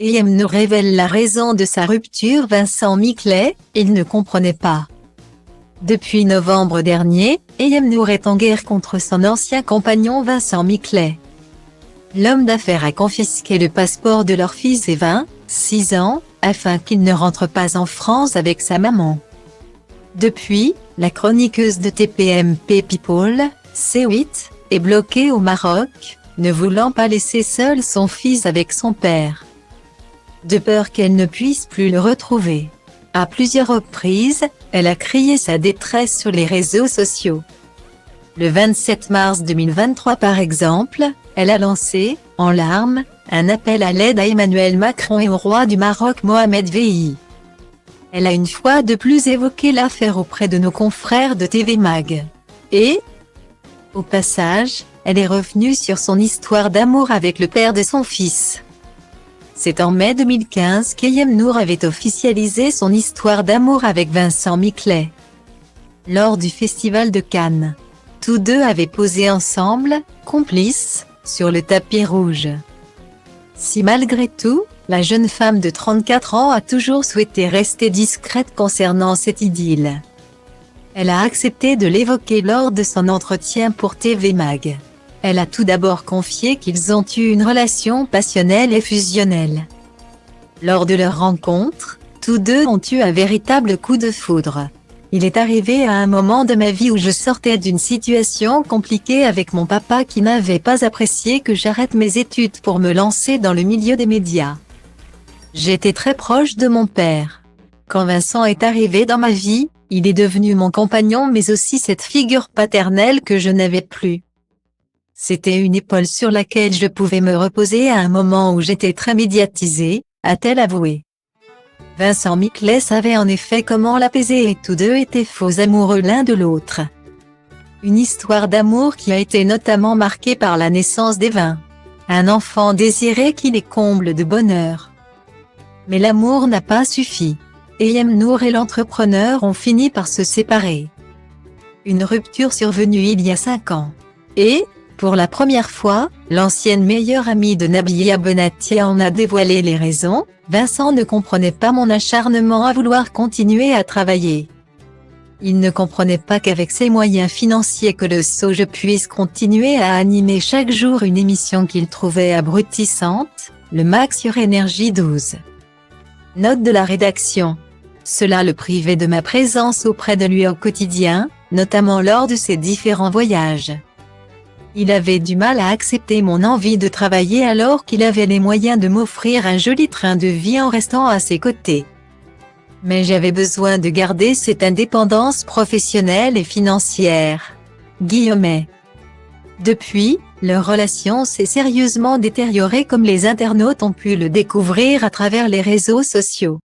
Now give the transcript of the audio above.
Ayem nous révèle la raison de sa rupture. Vincent Miclet, il ne comprenait pas. Depuis novembre dernier, Ayem Nour est en guerre contre son ancien compagnon Vincent Miclet. L'homme d'affaires a confisqué le passeport de leur fils de 26 ans, afin qu'il ne rentre pas en France avec sa maman. Depuis, la chroniqueuse de TPMP People, C8, est bloquée au Maroc, ne voulant pas laisser seul son fils avec son père. De peur qu'elle ne puisse plus le retrouver. À plusieurs reprises, elle a crié sa détresse sur les réseaux sociaux. Le 27 mars 2023 par exemple, elle a lancé, en larmes, un appel à l'aide à Emmanuel Macron et au roi du Maroc Mohamed VI. Elle a une fois de plus évoqué l'affaire auprès de nos confrères de TV Mag. Et, au passage, elle est revenue sur son histoire d'amour avec le père de son fils. C'est en mai 2015 qu'Ayem Nour avait officialisé son histoire d'amour avec Vincent Miclet. Lors du Festival de Cannes, tous deux avaient posé ensemble, complices, sur le tapis rouge. Si malgré tout, la jeune femme de 34 ans a toujours souhaité rester discrète concernant cette idylle, elle a accepté de l'évoquer lors de son entretien pour TV Mag. Elle a tout d'abord confié qu'ils ont eu une relation passionnelle et fusionnelle. Lors de leur rencontre, tous deux ont eu un véritable coup de foudre. Il est arrivé à un moment de ma vie où je sortais d'une situation compliquée avec mon papa qui n'avait pas apprécié que j'arrête mes études pour me lancer dans le milieu des médias. J'étais très proche de mon père. Quand Vincent est arrivé dans ma vie, il est devenu mon compagnon mais aussi cette figure paternelle que je n'avais plus. C'était une épaule sur laquelle je pouvais me reposer à un moment où j'étais très médiatisée, a-t-elle avoué. Vincent Miclet savait en effet comment l'apaiser et tous deux étaient faux amoureux l'un de l'autre. Une histoire d'amour qui a été notamment marquée par la naissance d'Eva, un enfant désiré qui les comble de bonheur. Mais l'amour n'a pas suffi. Ayem Nour et l'entrepreneur ont fini par se séparer. Une rupture survenue il y a 5 ans. Et, pour la première fois, l'ancienne meilleure amie de Nabila Bonati en a dévoilé les raisons. Vincent ne comprenait pas mon acharnement à vouloir continuer à travailler. Il ne comprenait pas qu'avec ses moyens financiers colossaux je puisse continuer à animer chaque jour une émission qu'il trouvait abrutissante, le Max sur Énergie 12. Note de la rédaction. Cela le privait de ma présence auprès de lui au quotidien, notamment lors de ses différents voyages. Il avait du mal à accepter mon envie de travailler alors qu'il avait les moyens de m'offrir un joli train de vie en restant à ses côtés. Mais j'avais besoin de garder cette indépendance professionnelle et financière. Guillemets. Depuis, leur relation s'est sérieusement détériorée comme les internautes ont pu le découvrir à travers les réseaux sociaux.